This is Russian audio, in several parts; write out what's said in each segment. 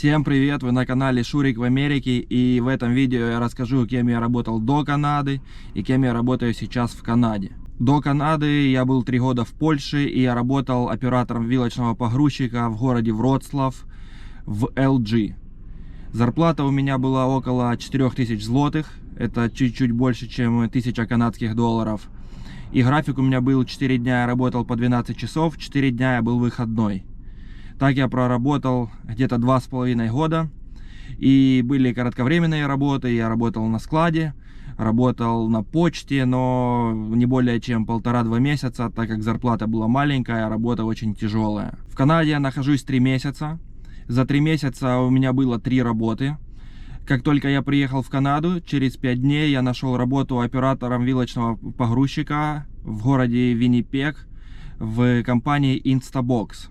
Всем привет! Вы на канале Шурик в Америке, и в этом видео я расскажу, кем я работал до Канады и кем я работаю сейчас в Канаде. До Канады я был 3 года в Польше, и я работал оператором вилочного погрузчика в городе Вроцлав в LG. Зарплата у меня была около 4000 злотых, это чуть-чуть больше, чем 1000 канадских долларов. И график у меня был: 4 дня я работал по 12 часов, 4 дня я был выходной. Так я проработал где-то 2,5 года. И были кратковременные работы. Я работал на складе, работал на почте, но не более чем 1,5-2 месяца, так как зарплата была маленькая, а работа очень тяжелая. В Канаде я нахожусь 3 месяца. За 3 месяца у меня было 3 работы. Как только я приехал в Канаду, через 5 дней я нашел работу оператором вилочного погрузчика в городе Виннипег в компании Instabox.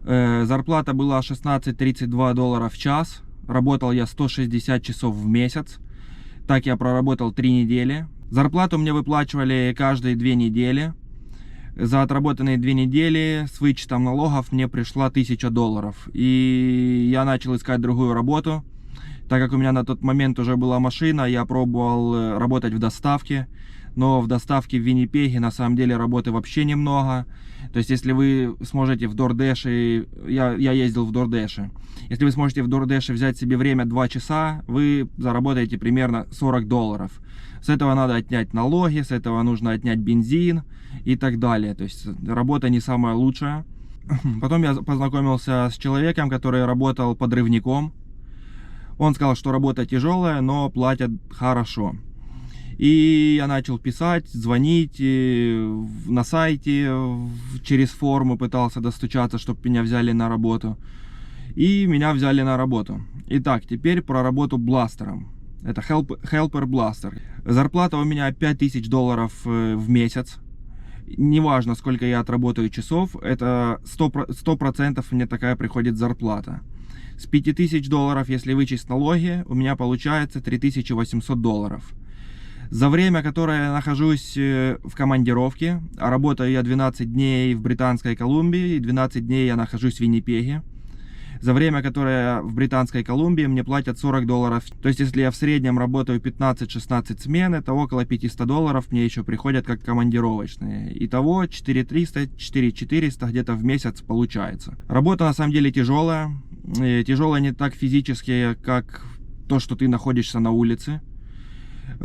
Зарплата была 16-32 доллара в час. Работал я 160 часов в месяц. Так я проработал 3 недели. Зарплату мне выплачивали каждые 2 недели. За отработанные 2 недели с вычетом налогов мне пришла 1000 долларов. И я начал искать другую работу. Так как у меня на тот момент уже была машина, я пробовал работать в доставке. Но в доставке в Виннипеге на самом деле работы вообще немного. То есть если вы сможете в DoorDash, я ездил в DoorDash, если вы сможете в DoorDash взять себе время 2 часа, вы заработаете примерно 40 долларов. С этого надо отнять налоги, с этого нужно отнять бензин и так далее. То есть работа не самая лучшая. Потом я познакомился с человеком, который работал подрывником. Он сказал, что работа тяжелая, но платят хорошо. И я начал писать, звонить на сайте, через форму пытался достучаться, чтобы меня взяли на работу. И меня взяли на работу. Итак, теперь про работу бластером. Это Helper Blaster. Зарплата у меня 5000 долларов в месяц. Неважно, сколько я отработаю часов, это 100% мне такая приходит зарплата. С 5000 долларов, если вычесть налоги, у меня получается 3800 долларов. За время, которое я нахожусь в командировке, а работаю я 12 дней в Британской Колумбии, и 12 дней я нахожусь в Виннипеге. За время, которое в Британской Колумбии, мне платят 40 долларов. То есть, если я в среднем работаю 15-16 смен, это около 500 долларов мне еще приходят как командировочные. Итого 4300-4400 где-то в месяц получается. Работа на самом деле тяжелая. Тяжелая не так физически, как то, что ты находишься на улице.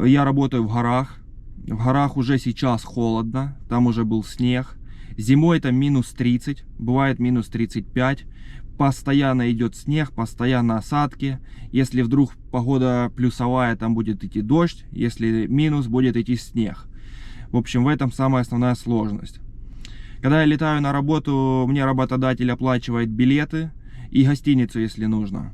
Я работаю в горах. В горах уже сейчас холодно. Там уже был снег. Зимой там минус 30. Бывает минус 35. Постоянно идет снег, постоянно осадки. Если вдруг погода плюсовая, там будет идти дождь. Если минус, будет идти снег. В общем, в этом самая основная сложность. Когда я летаю на работу, мне работодатель оплачивает билеты и гостиницу, если нужно.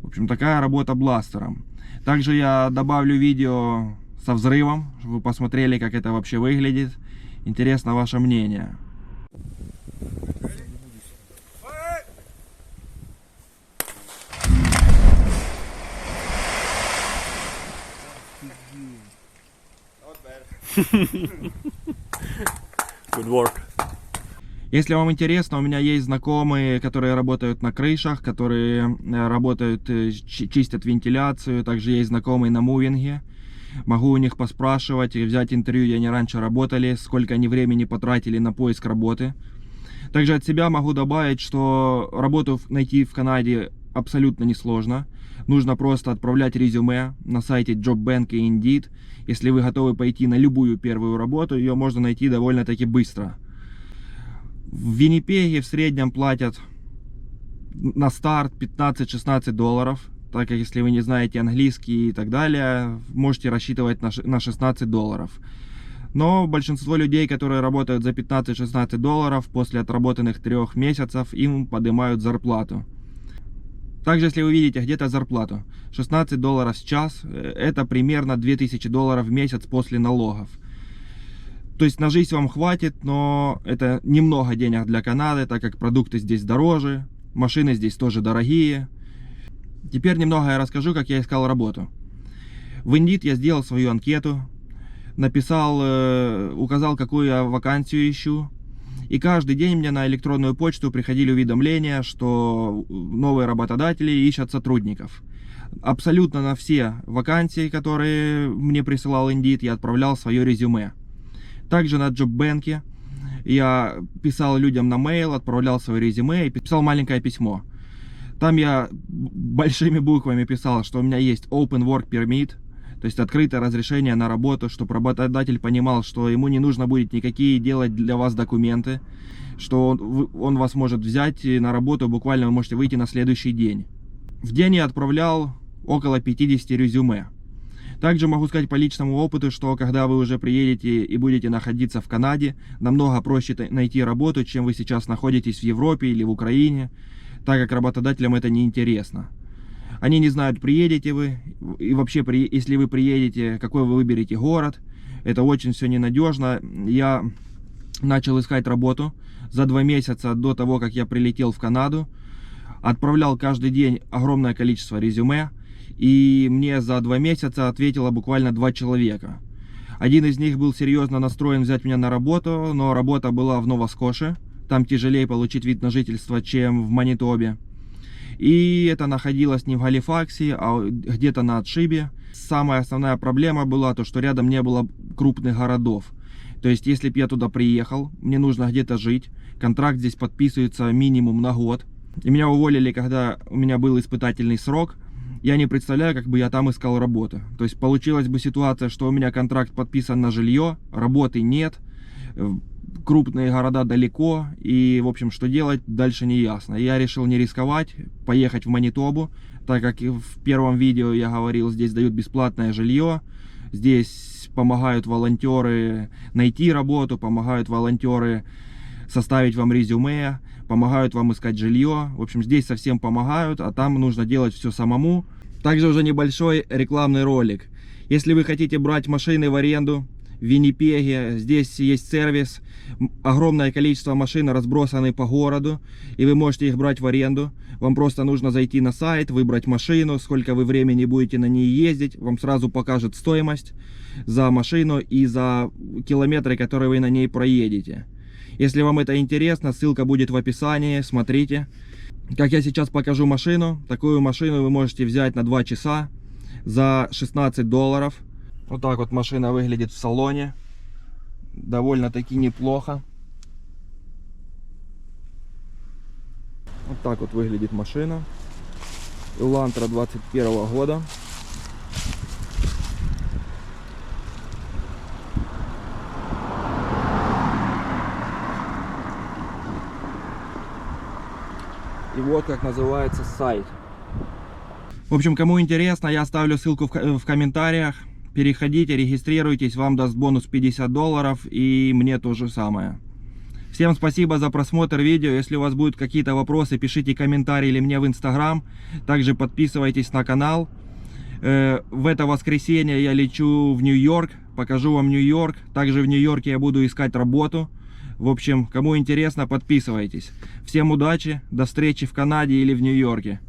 В общем, такая работа бластером. Также я добавлю видео со взрывом, чтобы вы посмотрели, как это вообще выглядит. Интересно ваше мнение. Good work. Если вам интересно, у меня есть знакомые, которые работают на крышах, которые работают, чистят вентиляцию. Также есть знакомые на мувинге. Могу у них поспрашивать и взять интервью, где они раньше работали, сколько они времени потратили на поиск работы. Также от себя могу добавить, что работу найти в Канаде абсолютно несложно. Нужно просто отправлять резюме на сайте JobBank и Indeed. Если вы готовы пойти на любую первую работу, ее можно найти довольно-таки быстро. В Виннипеге в среднем платят на старт 15-16 долларов. Так как если вы не знаете английский и так далее, можете рассчитывать на 16 долларов. Но большинство людей, которые работают за 15-16 долларов, после отработанных 3 месяцев им поднимают зарплату. Также, если вы видите где-то зарплату 16 долларов в час, это примерно 2000 долларов в месяц после налогов. То есть на жизнь вам хватит, но это немного денег для Канады, так как продукты здесь дороже, машины здесь тоже дорогие. Теперь немного я расскажу, как я искал работу. В Indeed я сделал свою анкету, написал, указал, какую я вакансию ищу. И каждый день мне на электронную почту приходили уведомления, что новые работодатели ищут сотрудников. Абсолютно на все вакансии, которые мне присылал Indeed, я отправлял свое резюме. Также на JobBank я писал людям на mail, отправлял свое резюме и писал маленькое письмо. Там я большими буквами писал, что у меня есть Open Work Permit, то есть открытое разрешение на работу, чтобы работодатель понимал, что ему не нужно будет никакие делать для вас документы, что он вас может взять на работу, буквально вы можете выйти на следующий день. В день я отправлял около 50 резюме. Также могу сказать по личному опыту, что когда вы уже приедете и будете находиться в Канаде, намного проще найти работу, чем вы сейчас находитесь в Европе или в Украине, так как работодателям это не интересно. Они не знают, приедете вы, и вообще, если вы приедете, какой вы выберете город. Это очень все ненадежно. Я начал искать работу за 2 месяца до того, как я прилетел в Канаду. Отправлял каждый день огромное количество резюме. И мне за 2 месяца ответило буквально 2 человека. Один из них был серьезно настроен взять меня на работу, но работа была в Нова-Скоше. Там тяжелее получить вид на жительство, чем в Манитобе. И это находилось не в Галифаксе, а где-то на отшибе. Самая основная проблема была то, что рядом не было крупных городов. То есть, если бы я туда приехал, мне нужно где-то жить. Контракт здесь подписывается минимум на год. И меня уволили, когда у меня был испытательный срок. Я не представляю, как бы я там искал работу. То есть, получилась бы ситуация, что у меня контракт подписан на жилье, работы нет. Крупные города далеко, и, в общем, что делать дальше не ясно. Я решил не рисковать, поехать в Манитобу, так как в первом видео я говорил, здесь дают бесплатное жилье, здесь помогают волонтеры найти работу, помогают волонтеры составить вам резюме, помогают вам искать жилье. В общем, здесь совсем помогают, а там нужно делать все самому. Также уже небольшой рекламный ролик. Если вы хотите брать машины в аренду, в Виннипеге, здесь есть сервис, огромное количество машин разбросаны по городу, и вы можете их брать в аренду. Вам просто нужно зайти на сайт, выбрать машину, сколько вы времени будете на ней ездить, вам сразу покажет стоимость за машину и за километры, которые вы на ней проедете. Если вам это интересно, ссылка будет в описании, смотрите. Как я сейчас покажу машину, такую машину вы можете взять на 2 часа за $16. Вот так вот машина выглядит в салоне. Довольно-таки неплохо. Вот так вот выглядит машина. Elantra 21 года. И вот как называется сайт. В общем, кому интересно, я оставлю ссылку в комментариях. Переходите, регистрируйтесь, вам даст бонус $50, и мне то же самое. Всем спасибо за просмотр видео. Если у вас будут какие-то вопросы, пишите комментарии или мне в Instagram. Также подписывайтесь на канал. В это воскресенье я лечу в Нью-Йорк, покажу вам Нью-Йорк. Также в Нью-Йорке я буду искать работу. В общем, кому интересно, подписывайтесь. Всем удачи, до встречи в Канаде или в Нью-Йорке.